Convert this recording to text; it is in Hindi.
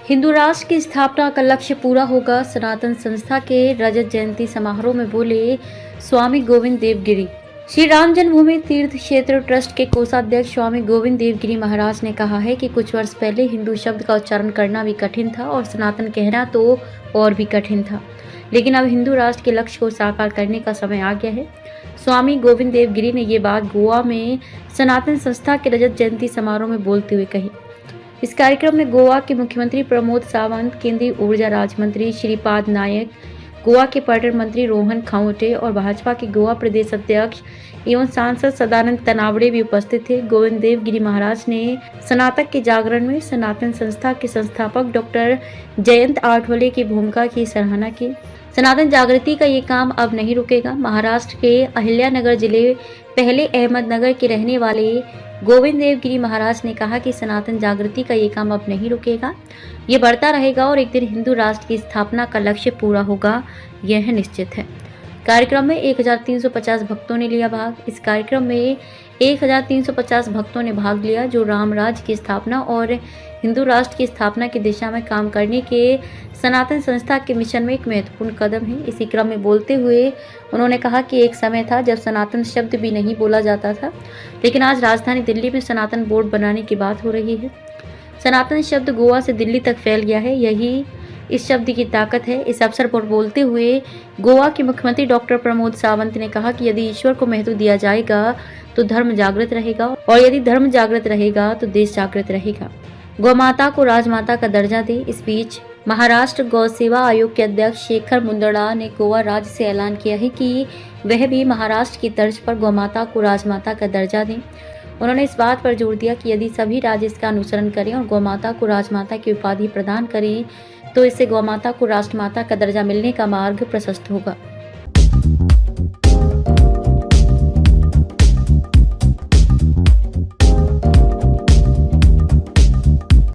हिंदू राष्ट्र की स्थापना का लक्ष्य पूरा होगा, सनातन संस्था के रजत जयंती समारोह में बोले स्वामी गोविंद देव गिरी। श्री राम जन्मभूमि तीर्थ क्षेत्र ट्रस्ट के कोषाध्यक्ष स्वामी गोविंद देव गिरी महाराज ने कहा है कि कुछ वर्ष पहले हिंदू शब्द का उच्चारण करना भी कठिन था और सनातन कहना तो और भी कठिन था, लेकिन अब हिंदू राष्ट्र के लक्ष्य को साकार करने का समय आ गया है। स्वामी गोविंद देव गिरी ने ये बात गोवा में सनातन संस्था के रजत जयंती समारोह में बोलते हुए कही। इस कार्यक्रम में गोवा के मुख्यमंत्री प्रमोद सावंत, केंद्रीय ऊर्जा राज्य मंत्री श्रीपाद नायक, गोवा के पर्यटन मंत्री रोहन खाऊटे और भाजपा के गोवा प्रदेश अध्यक्ष एवं सांसद सदानंद तनावड़े भी उपस्थित थे। गोविंद देव गिरी महाराज ने सनातक के जागरण में सनातन संस्था के संस्थापक डॉक्टर जयंत आठवले की भूमिका की सराहना की। सनातन जागृति का ये काम अब नहीं रुकेगा। महाराष्ट्र के अहिल्यानगर जिले पहले अहमदनगर के रहने वाले गोविंद देव गिरी महाराज ने कहा कि सनातन जागृति का ये काम अब नहीं रुकेगा, ये बढ़ता रहेगा और एक दिन हिंदू राष्ट्र की स्थापना का लक्ष्य पूरा होगा, यह निश्चित है। कार्यक्रम में 1350 भक्तों ने लिया भाग। इस कार्यक्रम में 1350 भक्तों ने भाग लिया जो राम राज्य की स्थापना और हिंदू राष्ट्र की स्थापना की दिशा में काम करने के सनातन संस्था के मिशन में एक महत्वपूर्ण कदम है। इसी क्रम में बोलते हुए उन्होंने कहा कि एक समय था जब सनातन शब्द भी नहीं बोला जाता था, लेकिन आज राजधानी दिल्ली में सनातन बोर्ड बनाने की बात हो रही है। सनातन शब्द गोवा से दिल्ली तक फैल गया है, यही इस शब्द की ताकत है। इस अवसर पर बोलते हुए गोवा के मुख्यमंत्री डॉक्टर प्रमोद सावंत ने कहा कि यदि ईश्वर को महत्व दिया जाएगा तो धर्म जागृत रहेगा और यदि धर्म जागृत रहेगा तो देश जागृत रहेगा। गौ माता को राजमाता का दर्जा दे। इस बीच महाराष्ट्र गौ सेवा आयोग के अध्यक्ष शेखर मुंदड़ा ने गोवा राज्य से ऐलान किया है कि वह भी महाराष्ट्र की तर्ज पर गौ माता को राजमाता का दर्जा दें। उन्होंने इस बात पर जोर दिया कि यदि सभी राज्य इसका अनुसरण करें और गौ माता को राजमाता की उपाधि प्रदान करें तो इससे गौ माता को राष्ट्रमाता का दर्जा मिलने का मार्ग प्रशस्त होगा।